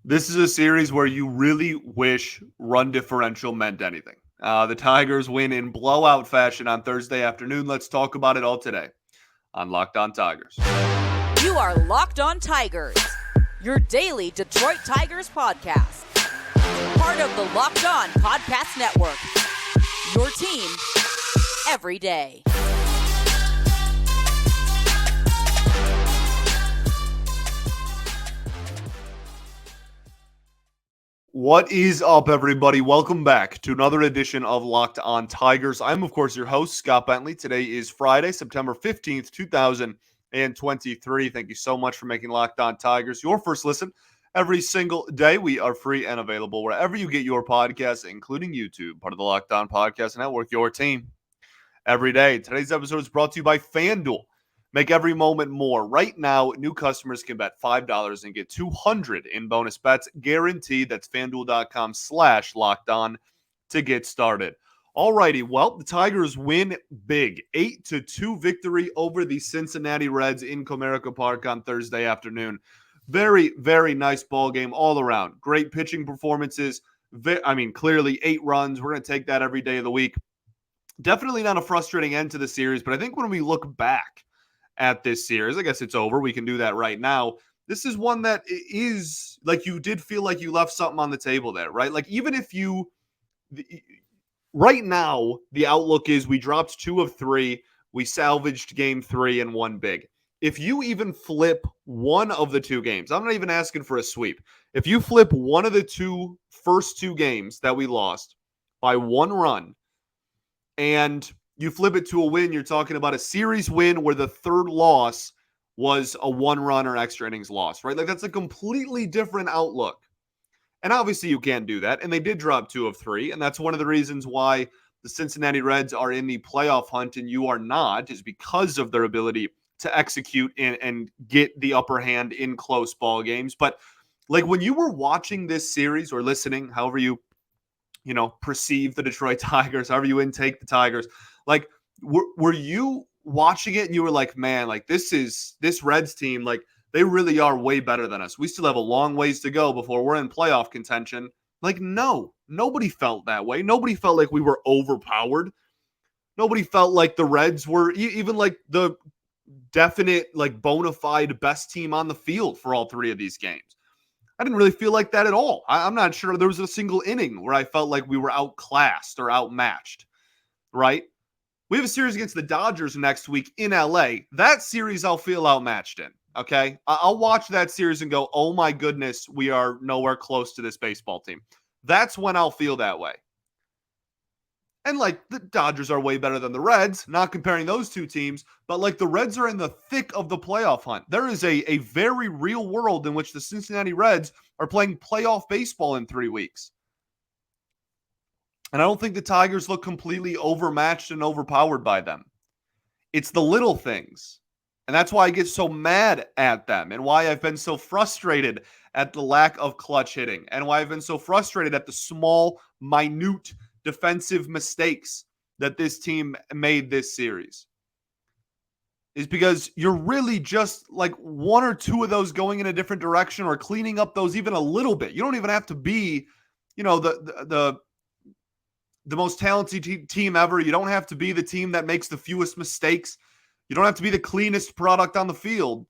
This is a series where you really wish run differential meant anything. The Tigers win in blowout fashion on Thursday afternoon. Let's talk about it all today on Locked On Tigers. You are Locked On Tigers, your daily Detroit Tigers podcast. Part of the Locked On Podcast Network, your team every day. What is up, everybody? Welcome back to another edition of Locked On Tigers. I'm, of course, your host, Scott Bentley. Today is Friday, September 15th, 2023. Thank you so much for making Locked On Tigers your first listen every single day. We are free and available wherever you get your podcasts, including YouTube, part of the Locked On Podcast Network, your team every day. Today's episode is brought to you by FanDuel. Make every moment more. Right now, new customers can bet $5 and get $200 in bonus bets guaranteed. That's FanDuel.com/lockedon to get started. Alrighty, well, the Tigers win big. 8-2 victory over the Cincinnati Reds in Comerica Park on Thursday afternoon. Very, very nice ball game all around. Great pitching performances. Clearly 8 runs. We're going to take that every day of the week. Definitely not a frustrating end to the series, but I think when we look back at this series, I guess it's over. We can do that right now. This is one that is like you did feel like you left something on the table there, right? Like even if you right now, the outlook is we dropped 2 of 3. We salvaged game 3 and won big. If you even flip one of the 2 games, I'm not even asking for a sweep. If you flip one of the first 2 games that we lost by 1 run and you flip it to a win, you're talking about a series win where the third loss was a 1-run or extra innings loss, right? Like that's a completely different outlook. And obviously you can't do that. And they did drop 2 of 3. And that's one of the reasons why the Cincinnati Reds are in the playoff hunt and you are not, is because of their ability to execute and get the upper hand in close ball games. But like when you were watching this series or listening, however you perceive the Detroit Tigers, however you intake the Tigers, like, were you watching it and you were like, man, like this Reds team, like they really are way better than us. We still have a long ways to go before we're in playoff contention. Like, no, nobody felt that way. Nobody felt like we were overpowered. Nobody felt like the Reds were even like the definite, like bona fide best team on the field for all 3 of these games. I didn't really feel like that at all. I'm not sure there was a single inning where I felt like we were outclassed or outmatched, right? We have a series against the Dodgers next week in LA. That series I'll feel outmatched in, okay? I'll watch that series and go, oh my goodness, we are nowhere close to this baseball team. That's when I'll feel that way. And like the Dodgers are way better than the Reds, not comparing those 2 teams, but like the Reds are in the thick of the playoff hunt. There is a very real world in which the Cincinnati Reds are playing playoff baseball in 3 weeks. And I don't think the Tigers look completely overmatched and overpowered by them. It's the little things. And that's why I get so mad at them and why I've been so frustrated at the lack of clutch hitting and why I've been so frustrated at the small, minute defensive mistakes that this team made this series. Is because you're really just like 1 or 2 of those going in a different direction or cleaning up those even a little bit. You don't even have to be, the most talented team ever. You don't have to be the team that makes the fewest mistakes. You don't have to be the cleanest product on the field.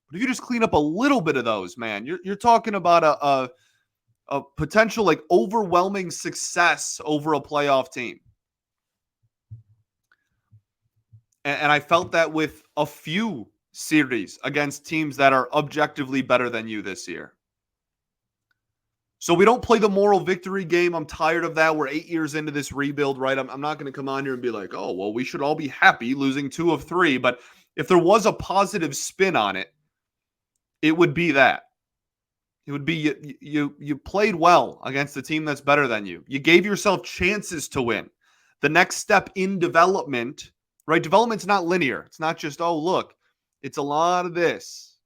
But if you just clean up a little bit of those, man, you're talking about a potential like overwhelming success over a playoff team. And I felt that with a few series against teams that are objectively better than you this year. So we don't play the moral victory game. I'm tired of that. We're 8 years into this rebuild, right? I'm not going to come on here and be like, oh, well, we should all be happy losing 2 of 3. But if there was a positive spin on it, it would be that. It would be you played well against a team that's better than you. You gave yourself chances to win. The next step in development, right? Development's not linear. It's not just, oh, look, it's a lot of this.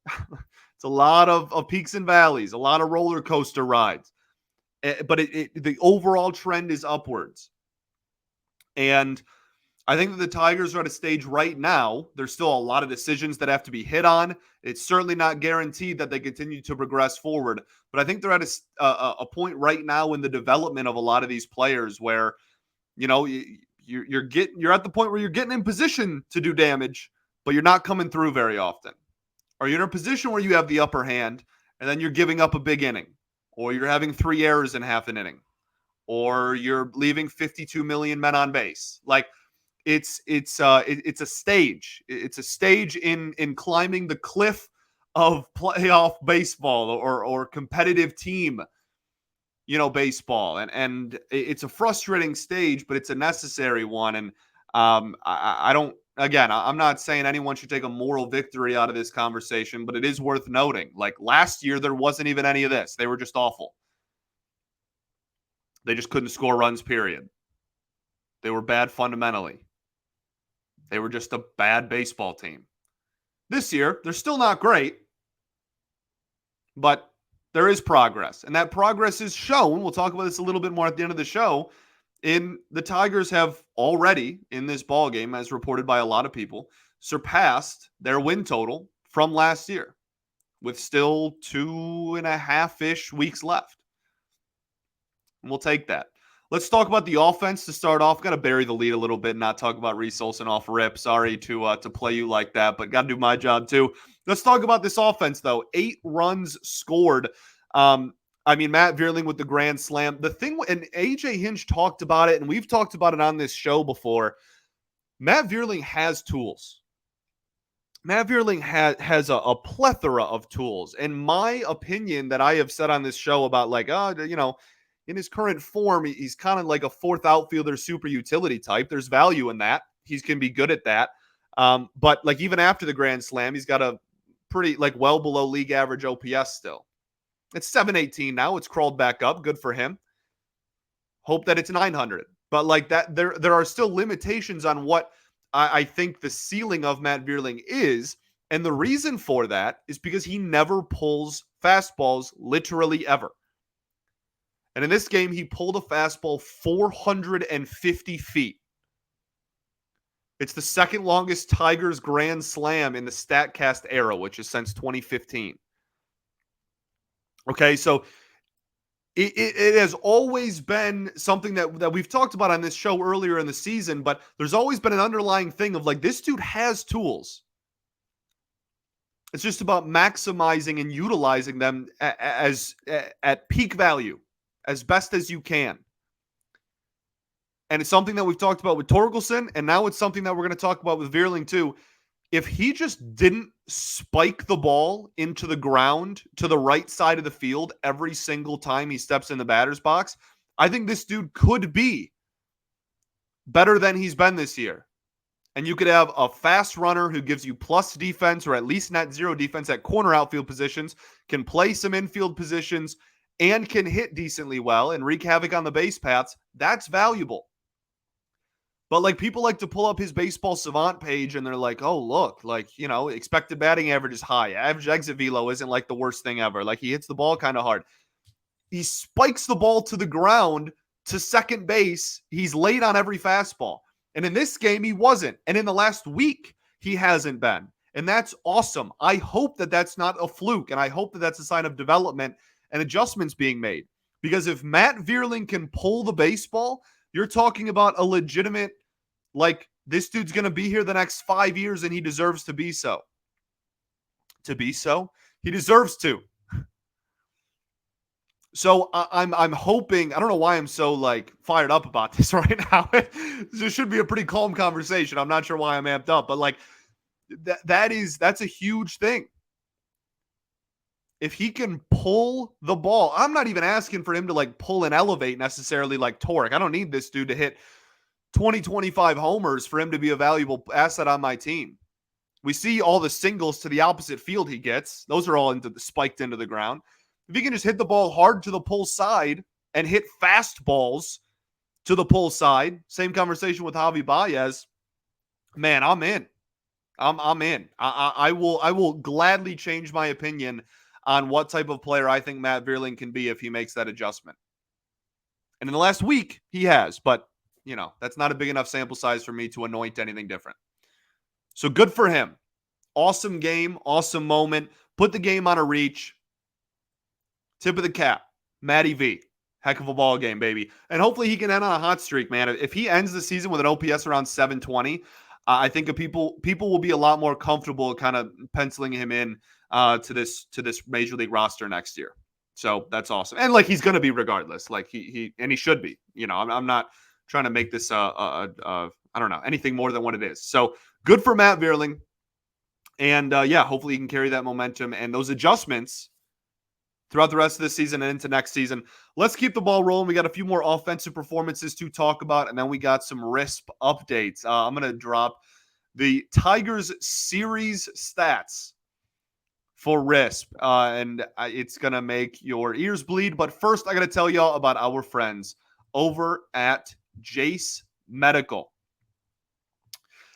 It's a lot of peaks and valleys, a lot of roller coaster rides. But the overall trend is upwards. And I think that the Tigers are at a stage right now. There's still a lot of decisions that have to be hit on. It's certainly not guaranteed that they continue to progress forward. But I think they're at a point right now in the development of a lot of these players where, you're at the point where you're getting in position to do damage, but you're not coming through very often. Or you're in a position where you have the upper hand, and then you're giving up a big inning, or you're having 3 errors in half an inning, or you're leaving 52 million men on base. Like it's a stage. It's a stage in climbing the cliff of playoff baseball or competitive team, baseball. And it's a frustrating stage, but it's a necessary one. And I don't, again, I'm not saying anyone should take a moral victory out of this conversation, but it is worth noting. Like last year, there wasn't even any of this. They were just awful. They just couldn't score runs, period. They were bad fundamentally. They were just a bad baseball team. This year, they're still not great, but there is progress. And that progress is shown. We'll talk about this a little bit more at the end of the show. The Tigers have already, in this ball game, as reported by a lot of people, surpassed their win total from last year with still 2.5-ish weeks left. And we'll take that. Let's talk about the offense to start off. Got to bury the lead a little bit and not talk about Reese Olson off rip. Sorry to play you like that, but got to do my job too. Let's talk about this offense, though. 8 runs scored. Matt Vierling with the grand slam. The thing, and AJ Hinch talked about it, and we've talked about it on this show before. Matt Vierling has tools. Matt Vierling has a plethora of tools. In my opinion, that I have said on this show about in his current form, he's kind of like a fourth outfielder, super utility type. There's value in that. He can be good at that. But like even after the grand slam, he's got a pretty well below league average OPS still. It's 718 now. It's crawled back up. Good for him. Hope that it's 900. But like that, there are still limitations on what I think the ceiling of Matt Vierling is. And the reason for that is because he never pulls fastballs literally ever. And in this game, he pulled a fastball 450 feet. It's the second longest Tigers grand slam in the StatCast era, which is since 2015. Okay, so it has always been something that we've talked about on this show earlier in the season, but there's always been an underlying thing of like, this dude has tools. It's just about maximizing and utilizing them at peak value as best as you can. And it's something that we've talked about with Torkelson, and now it's something that we're going to talk about with Vierling too. If he just didn't spike the ball into the ground to the right side of the field every single time he steps in the batter's box, I think this dude could be better than he's been this year. And you could have a fast runner who gives you plus defense or at least net zero defense at corner outfield positions, can play some infield positions, and can hit decently well and wreak havoc on the base paths. That's valuable. But like people like to pull up his baseball savant page and they're like, oh, look, expected batting average is high. Average exit velo isn't like the worst thing ever. Like he hits the ball kind of hard. He spikes the ball to the ground to second base. He's late on every fastball. And in this game, he wasn't. And in the last week, he hasn't been. And that's awesome. I hope that that's not a fluke. And I hope that that's a sign of development and adjustments being made. Because if Matt Vierling can pull the baseball, you're talking about a legitimate, this dude's going to be here the next 5 years and he deserves to be so. To be so? He deserves to. So I'm hoping, I don't know why I'm so fired up about this right now. This should be a pretty calm conversation. I'm not sure why I'm amped up, but that's a huge thing. If he can pull the ball, I'm not even asking for him to pull and elevate necessarily like Torque. I don't need this dude to hit 20, 25 homers for him to be a valuable asset on my team. We see all the singles to the opposite field he gets. Those are all spiked into the ground. If he can just hit the ball hard to the pull side and hit fastballs to the pull side, same conversation with Javi Baez, man, I'm in. I'm in. I will gladly change my opinion on what type of player I think Matt Vierling can be if he makes that adjustment. And in the last week, he has. But that's not a big enough sample size for me to anoint anything different. So good for him. Awesome game, awesome moment. Put the game on a reach. Tip of the cap, Matty V. Heck of a ball game, baby. And hopefully he can end on a hot streak, man. If he ends the season with an OPS around 720, I think people will be a lot more comfortable kind of penciling him in to this major league roster next year. So that's awesome. And like he's going to be regardless. Like he should be. I'm not trying to make this I don't know, anything more than what it is. So good for Matt Vierling. And hopefully he can carry that momentum and those adjustments throughout the rest of this season and into next season. Let's keep the ball rolling. We got a few more offensive performances to talk about, and then we got some RISP updates. I'm going to drop the Tigers series stats for RISP, and it's going to make your ears bleed. But first, I got to tell y'all about our friends over at Jace Medical.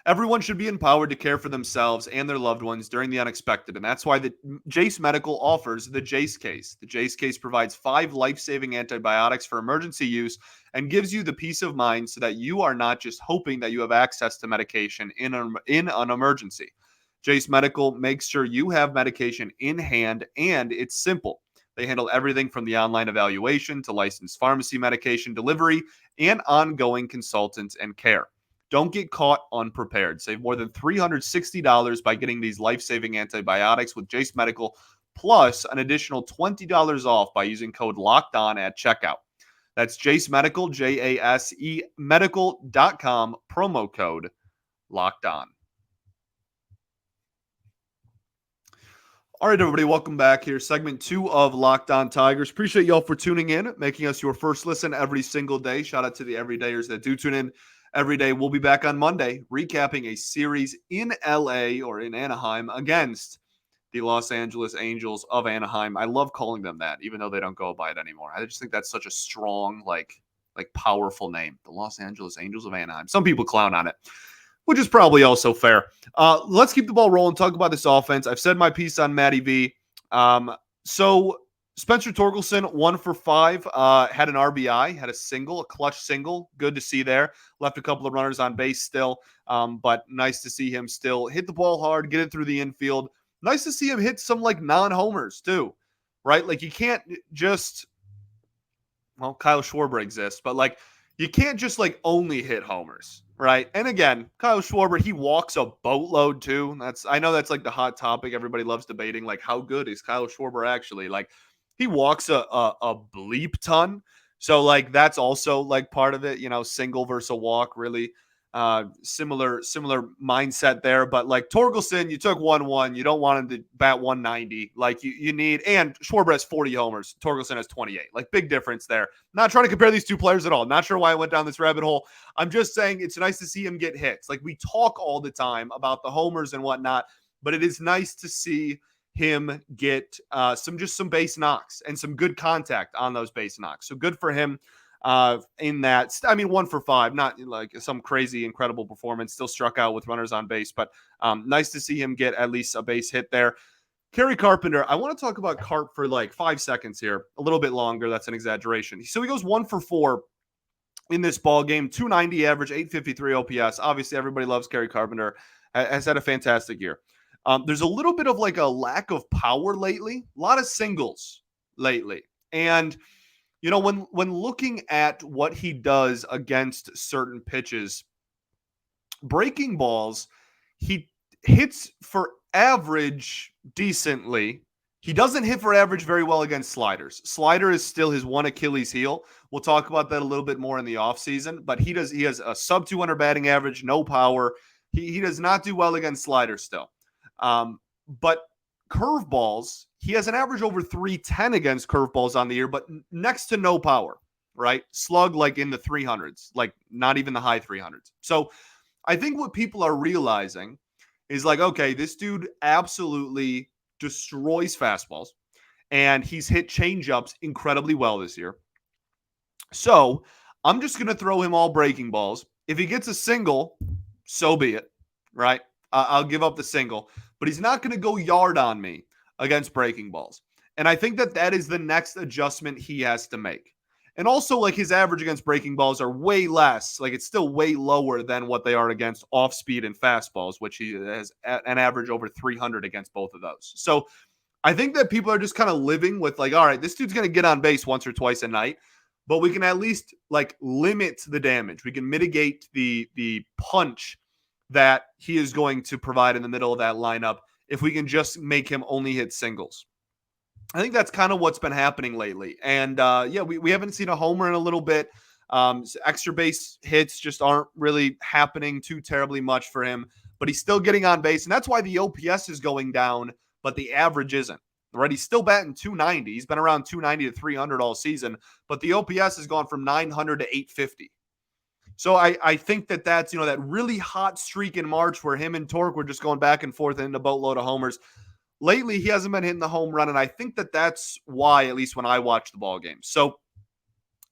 Everyone should be empowered to care for themselves and their loved ones during the unexpected, and that's why the Jace Medical offers the Jace Case. The Jace Case provides 5 life-saving antibiotics for emergency use and gives you the peace of mind so that you are not just hoping that you have access to medication in an emergency. Jace Medical makes sure you have medication in hand, and it's simple. They handle everything from the online evaluation to licensed pharmacy medication delivery and ongoing consultants and care. Don't get caught unprepared. Save more than $360 by getting these life-saving antibiotics with Jace Medical, plus an additional $20 off by using code LOCKEDON at checkout. That's Jace Medical, JASE medical.com, promo code LOCKEDON. All right, everybody, welcome back here. Segment 2 of Locked On Tigers. Appreciate y'all for tuning in, making us your first listen every single day. Shout out to the everydayers that do tune in every day. We'll be back on Monday recapping a series in LA or in Anaheim against the Los Angeles Angels of Anaheim. I love calling them that, even though they don't go by it anymore. I just think that's such a strong, like powerful name. The Los Angeles Angels of Anaheim. Some people clown on it, which is probably also fair. Let's keep the ball rolling. Talk about this offense. I've said my piece on Matty V. So Spencer Torkelson, 1 for 5, had an RBI, had a clutch single. Good to see there. Left a couple of runners on base still, but nice to see him still hit the ball hard, get it through the infield. Nice to see him hit some like non-homers too, right? Like you can't just, well, Kyle Schwarber exists, but like you can't just like only hit homers, right? And again, Kyle Schwarber, he walks a boatload too. I know that's like the hot topic everybody loves debating, like how good is Kyle Schwarber actually? Like he walks a bleep ton. So like that's also like part of it, single versus a walk, really similar mindset there. But like Torkelson, you took 1-1. You don't want him to bat 190. Like you need, and Schwarber has 40 homers. Torkelson has 28. Like big difference there. Not trying to compare these two players at all. Not sure why I went down this rabbit hole. I'm just saying it's nice to see him get hits. Like we talk all the time about the homers and whatnot, but it is nice to see him get some base knocks and some good contact on those base knocks. So good for him in that. I mean, 1 for 5, not like some crazy incredible performance. Still struck out with runners on base, but nice to see him get at least a base hit there. Kerry Carpenter, I want to talk about Carp for like 5 seconds here, a little bit longer. That's an exaggeration. So he goes 1 for 4 in this ball game, 290 average, 853 OPS. Obviously, everybody loves Kerry Carpenter. Has had a fantastic year. There's a little bit of like a lack of power lately, a lot of singles lately. And, when looking at what he does against certain pitches, breaking balls, he hits for average decently. He doesn't hit for average very well against sliders. Slider is still his one Achilles heel. We'll talk about that a little bit more in the offseason, but he has a sub 200 batting average, no power. He does not do well against sliders still. But curveballs, he has an average over 310 against curveballs on the year, but next to no power, right? Slug like in the 300s, like not even the high 300s. So I think what people are realizing is like, okay, this dude absolutely destroys fastballs, and he's hit changeups incredibly well this year. So I'm just going to throw him all breaking balls. If he gets a single, so be it, right? I'll give up the single, but he's not going to go yard on me against breaking balls. And I think that is the next adjustment he has to make. And also, like, his average against breaking balls are way less. Like, it's still way lower than what they are against off speed and fastballs, which he has an average over 300 against both of those. So I think that people are just kind of living with, like, all right, this dude's going to get on base once or twice a night, but we can at least, like, limit the damage. We can mitigate the punch that he is going to provide in the middle of that lineup if we can just make him only hit singles. I think that's kind of what's been happening lately. And yeah, we haven't seen a homer in a little bit. Extra base hits just aren't really happening too terribly much for him, but he's still getting on base. And that's why the OPS is going down, but the average isn't. Right? He's still batting 290. He's been around 290 to 300 all season, but the OPS has gone from 900 to 850. So I think that's, that really hot streak in March where him and Torque were just going back and forth into a boatload of homers. Lately, he hasn't been hitting the home run, and I think that's why, at least when I watch the ball game. So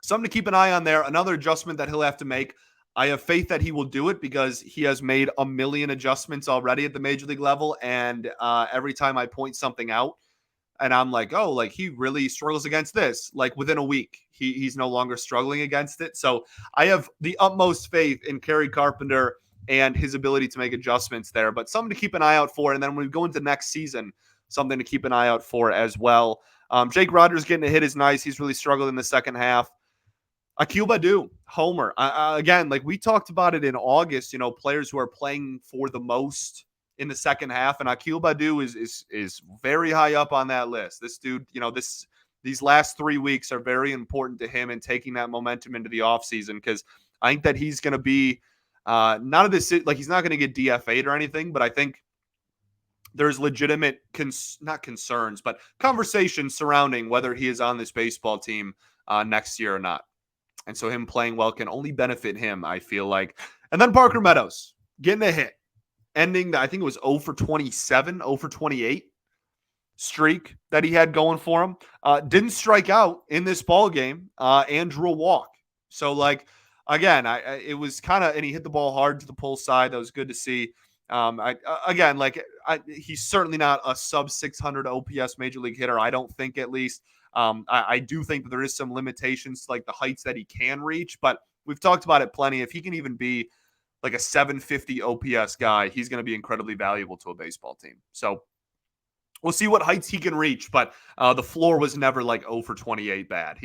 something to keep an eye on there. Another adjustment that he'll have to make. I have faith that he will do it because he has made a million adjustments already at the major league level, and every time I point something out, and I'm like, oh, like he really struggles against this. Like within a week, he's no longer struggling against it. So I have the utmost faith in Kerry Carpenter and his ability to make adjustments there. But something to keep an eye out for. And then when we go into next season, something to keep an eye out for as well. Jake Rogers getting a hit is nice. He's really struggled in the second half. Akil Baddoo, homer. Again, like we talked about it in August, players who are playing for the most in the second half, and Akil Baddoo is very high up on that list. This dude, these last 3 weeks are very important to him in taking that momentum into the offseason, because I think that he's going to be none of this, like he's not going to get DFA'd or anything, but I think there's legitimate not concerns, but conversations surrounding whether he is on this baseball team next year or not. And so him playing well can only benefit him, I feel like. And then Parker Meadows getting a hit, ending I think it was 0 for 27, 0 for 28 streak that he had going for him. Didn't strike out in this ball game and drew a walk. So, like, again, it was kind of, and he hit the ball hard to the pull side. That was good to see. He's certainly not a sub 600 OPS major league hitter, I don't think, at least. I do think that there is some limitations to like the heights that he can reach, but we've talked about it plenty. If he can even be like a 750 OPS guy, he's going to be incredibly valuable to a baseball team. So we'll see what heights he can reach, but the floor was never like 0 for 28 bad.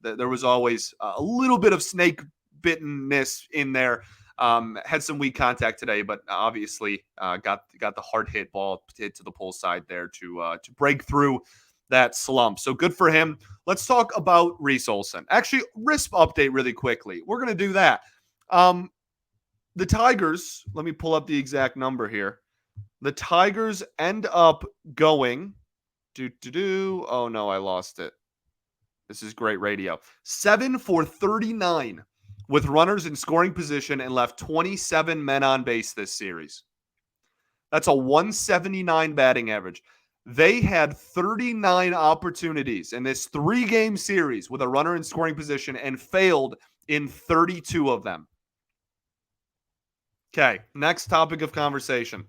There was always a little bit of snake bittenness in there. Had some weak contact today, but obviously got the hard hit ball hit to the pull side there to break through that slump. So good for him. Let's talk about Reese Olson. Actually, RISP update really quickly. We're going to do that. The Tigers, let me pull up the exact number here. The Tigers end up going oh no, I lost it. This is great radio. 7 for 39 with runners in scoring position and left 27 men on base this series. That's a 179 batting average. They had 39 opportunities in this 3-game series with a runner in scoring position and failed in 32 of them. Okay, next topic of conversation.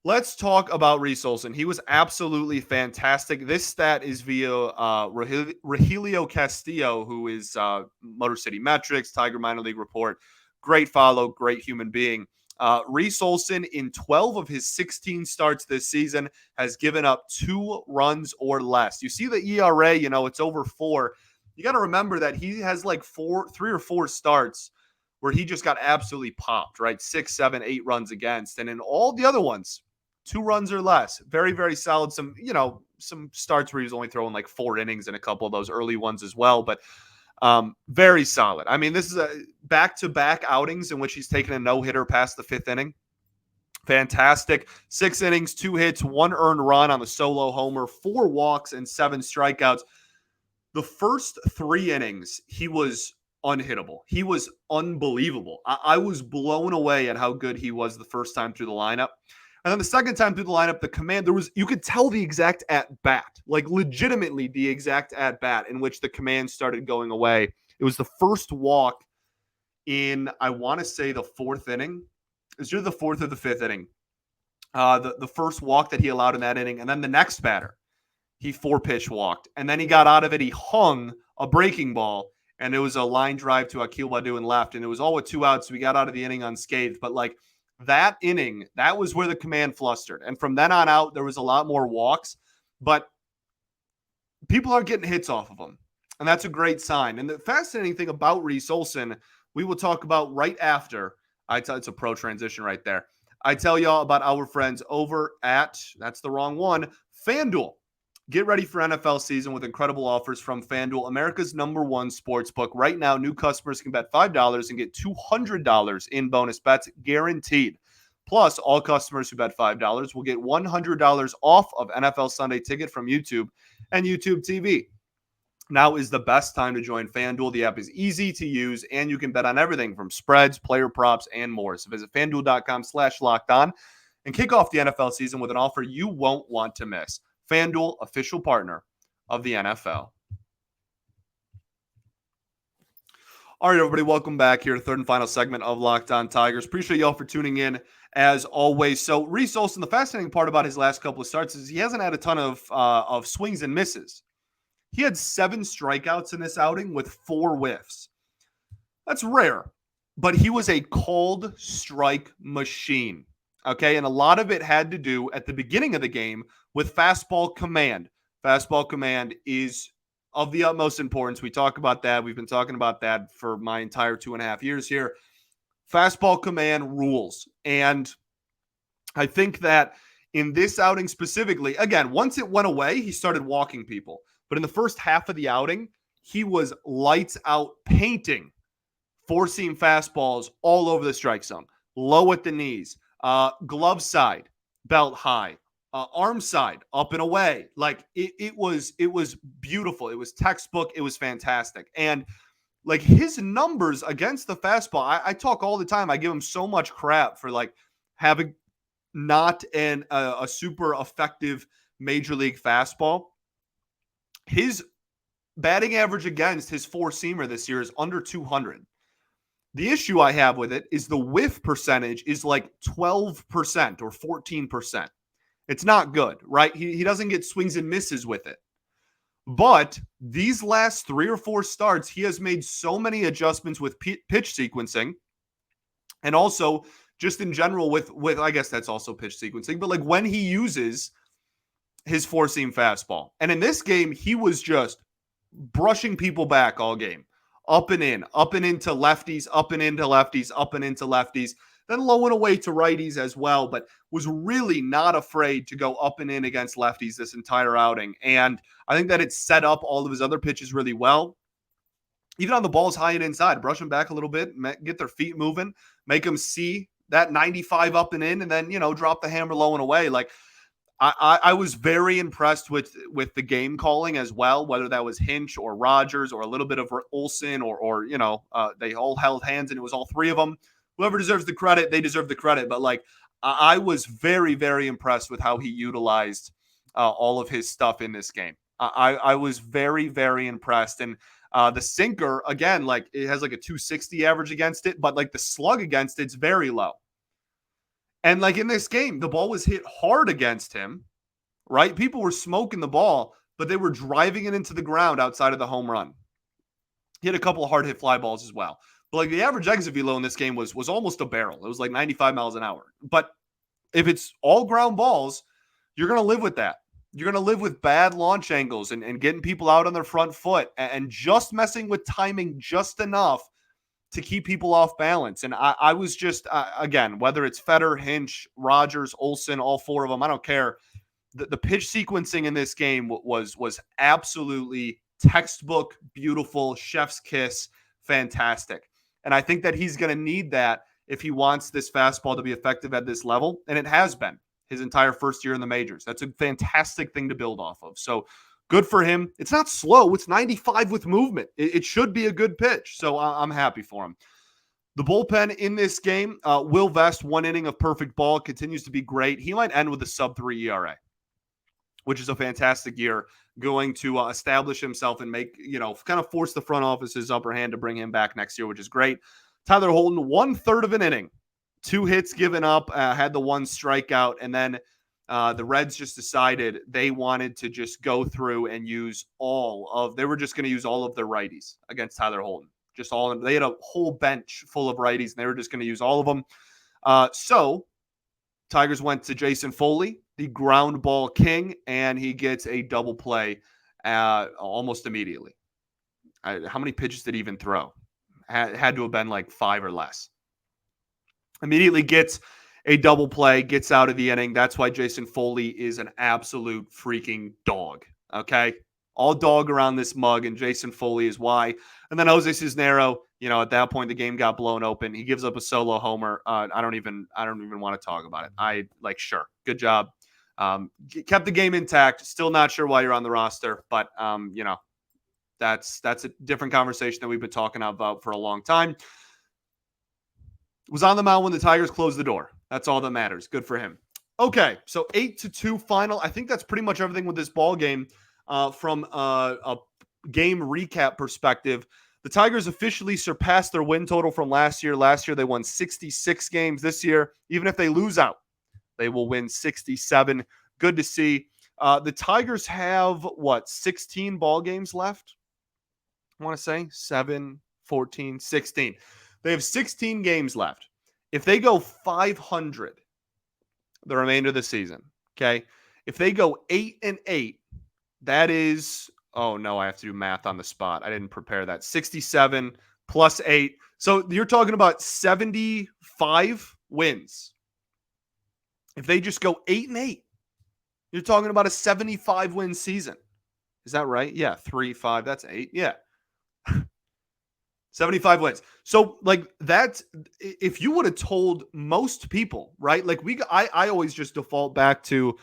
Let's talk about Reese Olson. He was absolutely fantastic. This stat is via Rogelio Castillo, who is Motor City Metrics, Tiger Minor League Report. Great follow, great human being. Reese Olson, in 12 of his 16 starts this season, has given up 2 runs or less. You see the ERA, it's over 4. You got to remember that he has like 3 or 4 starts where he just got absolutely popped, right? 6, 7, 8 runs against. And in all the other ones, 2 runs or less. Very, very solid. Some starts where he was only throwing like 4 innings in a couple of those early ones as well. But very solid. I mean, this is a back-to-back outings in which he's taken a no-hitter past the 5th inning. Fantastic. 6 innings, 2 hits, 1 earned run on the solo homer, 4 walks, and 7 strikeouts. The first 3 innings, he was unhittable. He was unbelievable. I was blown away at how good he was the first time through the lineup. And then the second time through the lineup, the command, you could tell the exact at-bat, like legitimately the exact at-bat in which the command started going away. It was the first walk in, I want to say, the 4th inning. It was either the 4th or the 5th inning. The first walk that he allowed in that inning. And then the next batter, he 4-pitch walked. And then he got out of it. He hung a breaking ball, and it was a line drive to Akil Baddoo and left, and it was all with 2 outs. So we got out of the inning unscathed. But like that inning, that was where the command flustered. And from then on out, there was a lot more walks, but people aren't getting hits off of him. And that's a great sign. And the fascinating thing about Reese Olson, we will talk about right after. It's a pro transition right there. I tell y'all about our friends over at, that's the wrong one, FanDuel. Get ready for NFL season with incredible offers from FanDuel, America's #1 sports book. Right now, new customers can bet $5 and get $200 in bonus bets guaranteed. Plus, all customers who bet $5 will get $100 off of NFL Sunday Ticket from YouTube and YouTube TV. Now is the best time to join FanDuel. The app is easy to use, and you can bet on everything from spreads, player props, and more. So visit FanDuel.com/lockedon and kick off the NFL season with an offer you won't want to miss. FanDuel, official partner of the NFL. All right, everybody, welcome back here to the third and final segment of Locked On Tigers. Appreciate y'all for tuning in as always. So Reese Olson, the fascinating part about his last couple of starts is he hasn't had a ton of swings and misses. He had 7 strikeouts in this outing with 4 whiffs. That's rare, but he was a cold strike machine. Okay, and a lot of it had to do at the beginning of the game with fastball command. Fastball command is of the utmost importance. We talk about that. We've been talking about that for my entire 2.5 years here. Fastball command rules. And I think that in this outing specifically, again, once it went away, he started walking people. But in the first half of the outing, he was lights out painting four-seam fastballs all over the strike zone, low at the knees, glove side, belt high, arm side, up and away. Like it was beautiful. It was textbook. It was fantastic. And like his numbers against the fastball, I talk all the time. I give him so much crap for like having not a super effective major league fastball. His batting average against his four-seamer this year is under 200. The issue I have with it is the whiff percentage is like 12% or 14%. It's not good, right? He doesn't get swings and misses with it. But these last 3 or 4 starts, he has made so many adjustments with pitch sequencing, and also just in general with I guess that's also pitch sequencing, but like when he uses his four-seam fastball. And in this game, he was just brushing people back all game. Up and into lefties, up and into lefties, up and into lefties, then low and away to righties as well, but was really not afraid to go up and in against lefties this entire outing. And I think that it set up all of his other pitches really well. Even on the balls high and inside, brush them back a little bit, get their feet moving, make them see that 95 up and in, and then, drop the hammer low and away. Like, I was very impressed with the game calling as well, whether that was Hinch or Rogers or a little bit of Olson or they all held hands and it was all 3 of them. Whoever deserves the credit, they deserve the credit. But like I was very, very impressed with how he utilized all of his stuff in this game. I was very, very impressed. And the sinker, again, like it has like a 260 average against it, but like the slug against it's very low. And like in this game, the ball was hit hard against him, right? People were smoking the ball, but they were driving it into the ground outside of the home run. He had a couple of hard hit fly balls as well. But like the average exit velo in this game was almost a barrel. It was like 95 miles an hour. But if it's all ground balls, you're going to live with that. You're going to live with bad launch angles and getting people out on their front foot and just messing with timing just enough to keep people off balance. And I was just, again, whether it's Fetter, Hinch, Rogers, Olson, all 4 of them, I don't care. The pitch sequencing in this game was absolutely textbook, beautiful, chef's kiss, fantastic. And I think that he's going to need that if he wants this fastball to be effective at this level. And it has been his entire first year in the majors. That's a fantastic thing to build off of. So good for him. It's not slow. It's 95 with movement. It should be a good pitch. So I'm happy for him. The bullpen in this game, Will Vest, 1 inning of perfect ball, continues to be great. He might end with a sub-3 ERA, which is a fantastic year, going to establish himself and make, kind of force the front office's upper hand to bring him back next year, which is great. Tyler Holton, 1/3 of an inning, 2 hits given up, had the 1 strikeout, and then the Reds just decided they wanted to just go through and use they were just going to use all of their righties against Tyler Holton. Just all of them. They had a whole bench full of righties, and they were just going to use all of them. So Tigers went to Jason Foley, the ground ball king, and he gets a double play almost immediately. How many pitches did he even throw? Had to have been like 5 or less. Immediately gets a double play, gets out of the inning. That's why Jason Foley is an absolute freaking dog. Okay? All dog around this mug, and Jason Foley is why. And then Jose Cisnero, at that point the game got blown open. He gives up a solo homer. I don't even want to talk about it. Sure, good job. Kept the game intact. Still not sure why you're on the roster, but that's a different conversation that we've been talking about for a long time. Was on the mound when the Tigers closed the door. That's all that matters. Good for him. Okay, so 8-2 final. I think that's pretty much everything with this ball game. From a game recap perspective, the Tigers officially surpassed their win total from last year. Last year, they won 66 games. This year, even if they lose out, they will win 67. Good to see. The Tigers have, 16 ball games left? I want to say 7, 14, 16. They have 16 games left. If they go 500 the remainder of the season, okay? If they go 8-8, that is, oh no, I have to do math on the spot. I didn't prepare that. 67 plus 8. So you're talking about 75 wins. If they just go 8-8, you're talking about a 75 win season. Is that right? Yeah, 3, 5, that's 8. Yeah. 75 wins. So that's, if you would have told most people, right? I always just default back to,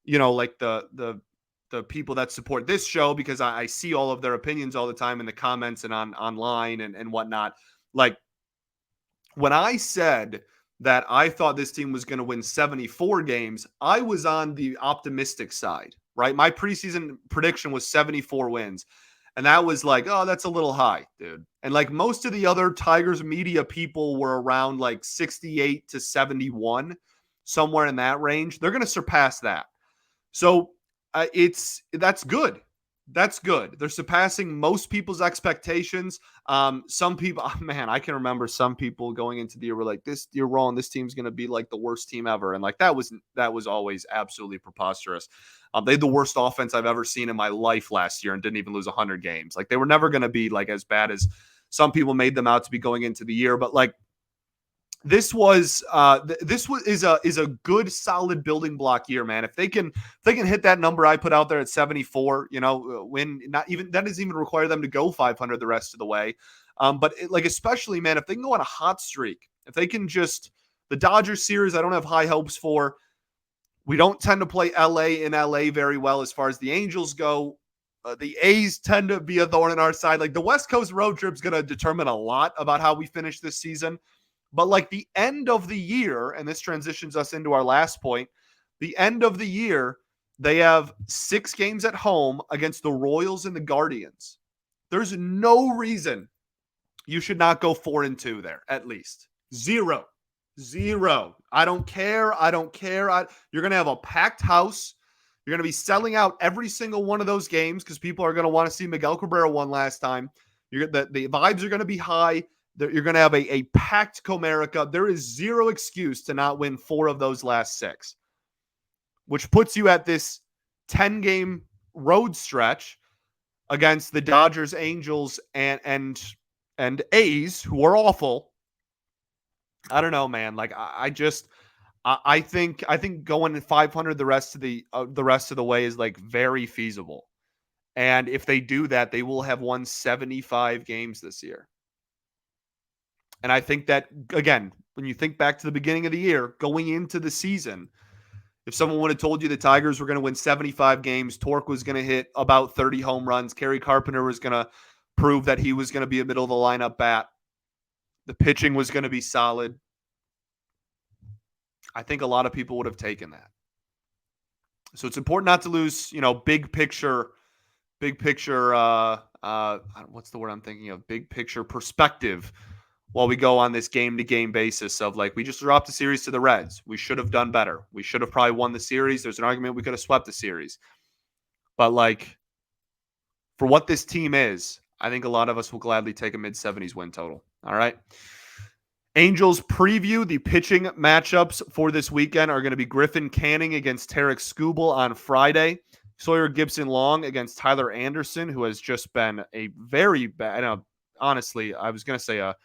the people that support this show, because I see all of their opinions all the time in the comments and online and whatnot. When I said that I thought this team was going to win 74 games, I was on the optimistic side, right? My preseason prediction was 74 wins. And that was oh, that's a little high, dude. And most of the other Tigers media people were around 68 to 71, somewhere in that range. They're going to surpass that. So that's good. That's good. They're surpassing most people's expectations. Some people, man, I can remember some people going into the year were like, you're wrong. This team's going to be the worst team ever. And that was always absolutely preposterous. They had the worst offense I've ever seen in my life last year and didn't even lose 100 games. They were never going to be as bad as some people made them out to be going into the year. But this is a good solid building block year, man. If they can hit that number I put out there at 74, win, not even that doesn't even require them to go 500 the rest of the way. But especially, man, if they can go on a hot streak, if they can the Dodgers series, I don't have high hopes for. We don't tend to play LA in LA very well as far as the Angels go. The A's tend to be a thorn in our side. The West Coast road trip is going to determine a lot about how we finish this season. But the end of the year, and this transitions us into our last point, the end of the year, they have 6 games at home against the Royals and the Guardians. There's no reason you should not go 4-2 there, at least. Zero. I don't care. You're going to have a packed house. You're going to be selling out every single one of those games because people are going to want to see Miguel Cabrera one last time. The vibes are going to be high. You're going to have a packed Comerica. There is zero excuse to not win 4 of those last 6, which puts you at this 10-game road stretch against the Dodgers, Angels, and A's, who are awful. I don't know, man. I think going 500 the rest of the way is very feasible. And if they do that, they will have won 75 games this year. And I think that, again, when you think back to the beginning of the year, going into the season, if someone would have told you the Tigers were going to win 75 games, Torque was going to hit about 30 home runs, Kerry Carpenter was going to prove that he was going to be a middle of the lineup bat, the pitching was going to be solid, I think a lot of people would have taken that. So it's important not to lose, big picture, what's the word I'm thinking of? Big picture perspective while we go on this game-to-game basis of like, we just dropped the series to the Reds. We should have done better. We should have probably won the series. There's an argument we could have swept the series. But like, for what this team is, I think a lot of us will gladly take a mid-70s win total. All right. Angels preview. The pitching matchups for this weekend are going to be Griffin Canning against Tarek Skubal on Friday. Sawyer Gibson-Long against Tyler Anderson, who has just been a very bad, honestly, I was going to say a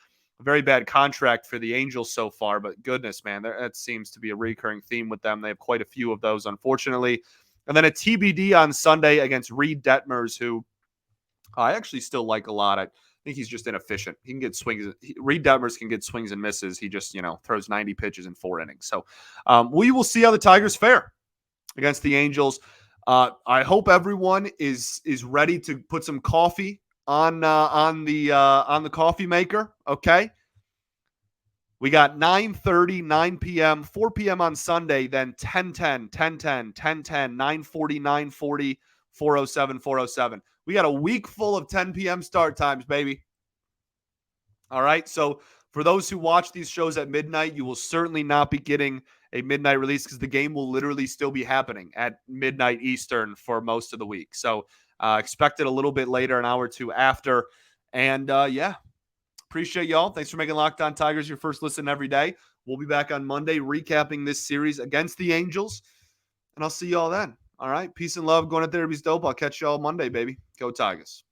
very bad contract for the Angels so far, but goodness, man, that seems to be a recurring theme with them. They have quite a few of those, unfortunately. And then a TBD on Sunday against Reed Detmers, who I actually still like a lot. I think he's just inefficient. He can get swings. Reed Detmers can get swings and misses. He just, throws 90 pitches in 4 innings. So we will see how the Tigers fare against the Angels. I hope everyone is ready to put some coffee on the coffee maker. Okay. We got 9:30, 9 p.m., 4 p.m. on Sunday, then 10:10, 10:10, 10:10, 9:40, 9:40, 4:07, 4:07. We got a week full of 10 p.m. start times, baby. All right. So for those who watch these shows at midnight, you will certainly not be getting a midnight release because the game will literally still be happening at midnight Eastern for most of the week. So expect it a little bit later, an hour or two after. And appreciate y'all. Thanks for making Locked On Tigers your first listen every day. We'll be back on Monday recapping this series against the Angels. And I'll see y'all then. All right. Peace and love. Going at Therapy's dope. I'll catch y'all Monday, baby. Go Tigers.